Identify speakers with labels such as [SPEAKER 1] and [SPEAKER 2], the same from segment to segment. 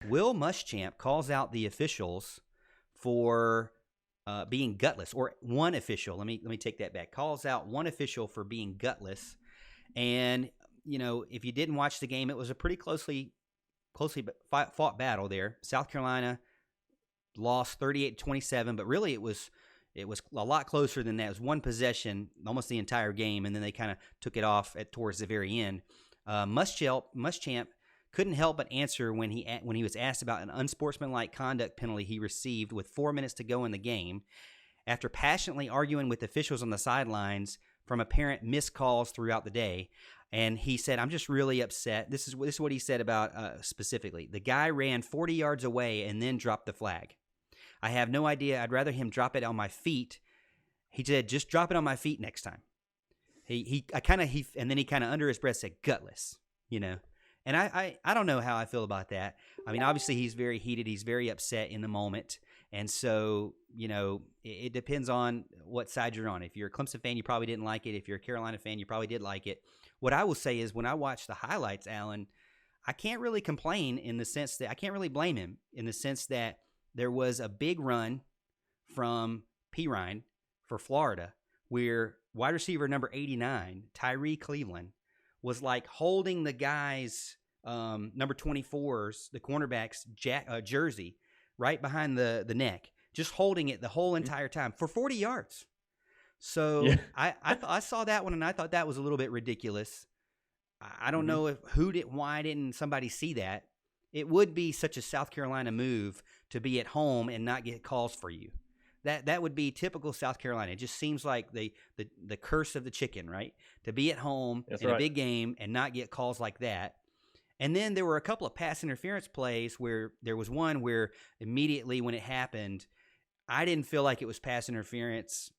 [SPEAKER 1] Will Muschamp calls out the officials for being gutless, or one official. Let me take that back. Calls out one official for being gutless, and if you didn't watch the game, it was a pretty closely fought battle there. South Carolina lost 38-27, but really it was a lot closer than that. It was one possession almost the entire game, and then they kind of took it off towards the very end. Muschamp couldn't help but answer when he was asked about an unsportsmanlike conduct penalty he received with 4 minutes to go in the game. After passionately arguing with officials on the sidelines from apparent missed calls throughout the day, and he said, "I'm just really upset." This is what he said about specifically. "The guy ran 40 yards away and then dropped the flag. I have no idea. I'd rather him drop it on my feet." He said, "Just drop it on my feet next time." And then he kind of under his breath said, "Gutless," And I don't know how I feel about that. I mean, obviously he's very heated. He's very upset in the moment. And so, it depends on what side you're on. If you're a Clemson fan, you probably didn't like it. If you're a Carolina fan, you probably did like it. What I will say is when I watch the highlights, Alan, I can't really complain in the sense that I can't really blame him in the sense that there was a big run from Pirine for Florida where wide receiver number 89, Tyree Cleveland, was like holding the guy's number 24's, the cornerback's jersey right behind the neck, just holding it the whole entire time for 40 yards. So yeah. I saw that one, and I thought that was a little bit ridiculous. I don't know why didn't somebody see that? It would be such a South Carolina move to be at home and not get calls for you. That would be typical South Carolina. It just seems like the curse of the chicken, right? To be at home a big game and not get calls like that. And then there were a couple of pass interference plays where there was one where immediately when it happened, I didn't feel like it was pass interference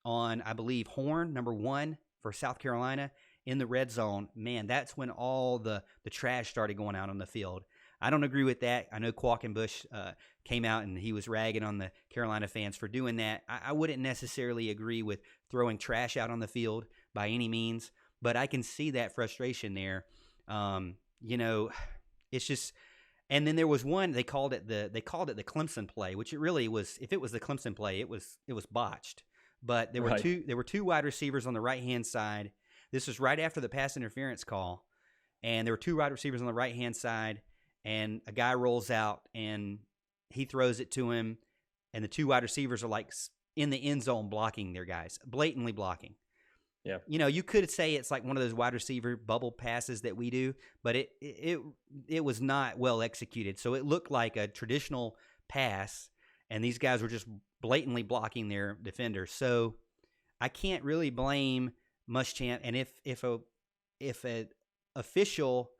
[SPEAKER 1] on, I believe, Horn, number 1 for South Carolina in the red zone. Man, that's when all the trash started going out on the field. I don't agree with that. I know Quackenbush came out and he was ragging on the Carolina fans for doing that. I wouldn't necessarily agree with throwing trash out on the field by any means, but I can see that frustration there. It's just, and then there was one, they called it the Clemson play, which it really was. If it was the Clemson play, it was botched. But there were two wide receivers on the right-hand side. This was right after the pass interference call, and there were 2 wide receivers on the right-hand side, and a guy rolls out and he throws it to him, and the 2 wide receivers are like in the end zone blocking their guys, blatantly blocking.
[SPEAKER 2] Yeah.
[SPEAKER 1] You could say it's like one of those wide receiver bubble passes that we do, but it was not well executed. So it looked like a traditional pass, and these guys were just blatantly blocking their defenders. So I can't really blame Muschamp. And if an official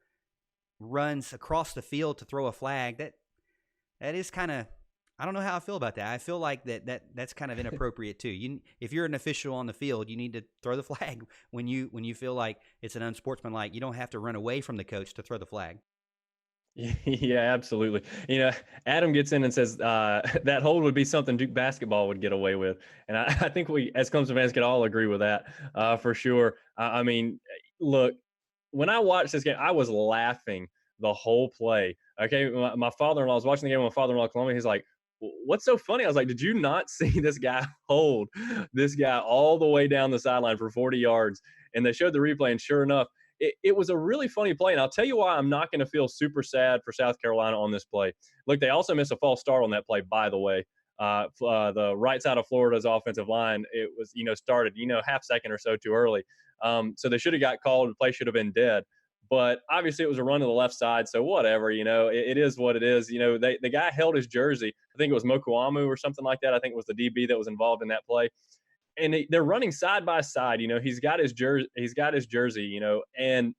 [SPEAKER 1] runs across the field to throw a flag, that is kind of, I don't know how I feel about that. I feel like that's kind of inappropriate too. If you're an official on the field, you need to throw the flag when you feel like it's an unsportsmanlike. You don't have to run away from the coach to throw the flag.
[SPEAKER 2] Yeah, absolutely. Adam gets in and says that hold would be something Duke basketball would get away with. And I think we, as Clemson fans, can all agree with that for sure. I mean, look, when I watched this game, I was laughing the whole play. Okay, my father-in-law was watching the game with my father-in-law, Columbia. He's like, "What's so funny?" I was like, "Did you not see this guy hold this guy all the way down the sideline for 40 yards?" And they showed the replay, and sure enough, it was a really funny play. And I'll tell you why I'm not going to feel super sad for South Carolina on this play. Look, they also missed a false start on that play, by the way. The right side of Florida's offensive line, it was, started, half second or so too early. So they should have got called. The play should have been dead. But obviously it was a run to the left side, so whatever, it is what it is. The guy held his jersey. I think it was Mokuamu or something like that. I think it was the DB that was involved in that play. And they're running side by side. He's got his jersey. And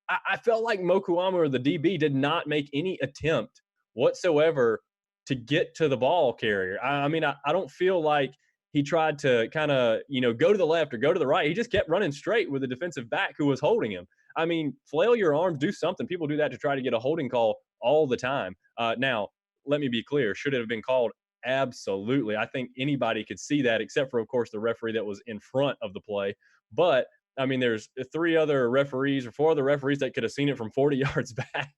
[SPEAKER 2] I felt like Mokuamu or the DB did not make any attempt whatsoever to get to the ball carrier. I mean, I don't feel like he tried to kind of, go to the left or go to the right. He just kept running straight with the defensive back who was holding him. I mean, flail your arms, do something. People do that to try to get a holding call all the time. Now, let me be clear. Should it have been called? Absolutely. I think anybody could see that, except for, of course, the referee that was in front of the play. But I mean, there's 3 other referees or 4 other referees that could have seen it from 40 yards back.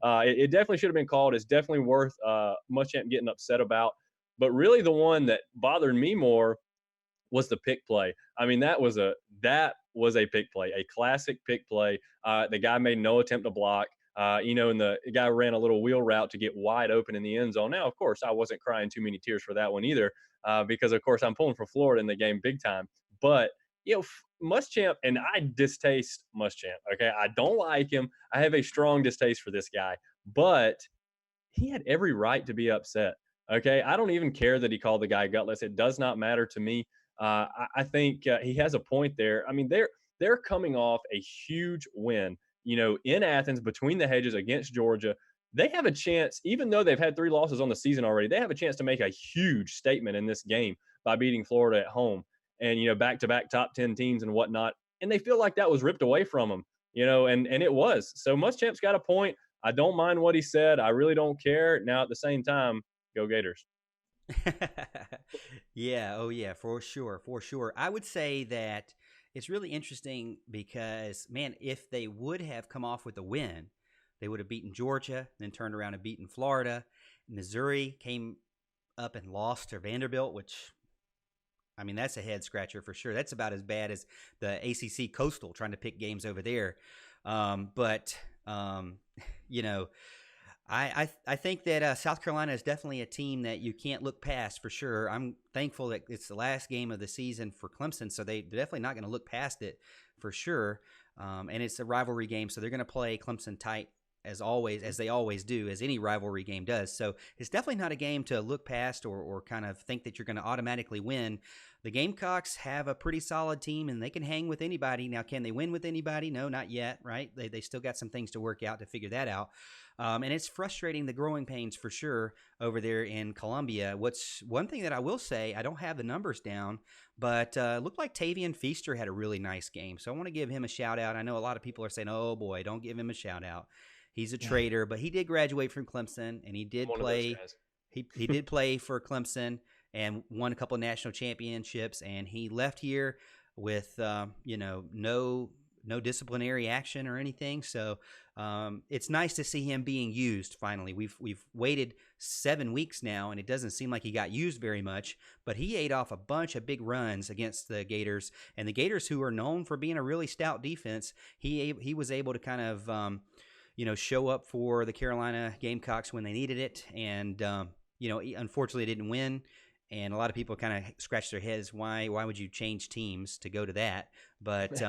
[SPEAKER 2] It definitely should have been called. It's definitely worth Muschamp getting upset about. But really, the one that bothered me more was the pick play. I mean, that was a pick play, a classic pick play. The guy made no attempt to block. And the guy ran a little wheel route to get wide open in the end zone. Now, of course, I wasn't crying too many tears for that one either, because of course I'm pulling for Florida in the game big time. But Muschamp, and I distaste Muschamp. Okay, I don't like him. I have a strong distaste for this guy, but he had every right to be upset. Okay, I don't even care that he called the guy gutless. It does not matter to me. I think he has a point there. I mean, they're coming off a huge win, in Athens between the hedges against Georgia. They have a chance, even though they've had 3 losses on the season already. They have a chance to make a huge statement in this game by beating Florida at home, and back-to-back top 10 teams and whatnot. And they feel like that was ripped away from them, and it was. So Muschamp's got a point. I don't mind what he said. I really don't care. Now, at the same time, go Gators.
[SPEAKER 1] Yeah, oh yeah, for sure, for sure. I would say that it's really interesting because, man, if they would have come off with a win, they would have beaten Georgia, then turned around and beaten Florida. Missouri came up and lost to Vanderbilt, which, I mean, that's a head scratcher for sure. That's about as bad as the ACC Coastal trying to pick games over there. But you know, I think that South Carolina is definitely a team that you can't look past for sure. I'm thankful that it's the last game of the season for Clemson, so they're definitely not going to look past it for sure. And it's a rivalry game, so they're going to play Clemson tight as always, as they always do, as any rivalry game does. So it's definitely not a game to look past or kind of think that you're going to automatically win. The Gamecocks have a pretty solid team, and they can hang with anybody. Now, can they win with anybody? No, not yet, right? They still got some things to work out to figure that out. And it's frustrating, the growing pains for sure over there in Columbia. What's one thing that I will say, I don't have the numbers down, but looked like Tavian Feaster had a really nice game. So I want to give him a shout out. I know a lot of people are saying, oh boy, don't give him a shout out. He's a traitor, but he did graduate from Clemson, and he did
[SPEAKER 2] One of those
[SPEAKER 1] play.
[SPEAKER 2] guys.
[SPEAKER 1] He did play for Clemson and won a couple of national championships. And he left here with no disciplinary action or anything. So it's nice to see him being used finally. We've waited 7 weeks now, and it doesn't seem like he got used very much. But he ate off a bunch of big runs against the Gators, and the Gators, who are known for being a really stout defense, he was able to kind of show up for the Carolina Gamecocks when they needed it. And, unfortunately it didn't win. And a lot of people kind of scratch their heads. Why would you change teams to go to that? But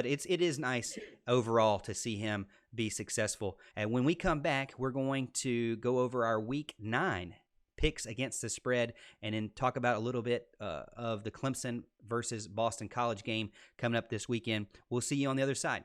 [SPEAKER 1] it is nice overall to see him be successful. And when we come back, we're going to go over our week 9 picks against the spread, and then talk about a little bit of the Clemson versus Boston College game coming up this weekend. We'll see you on the other side.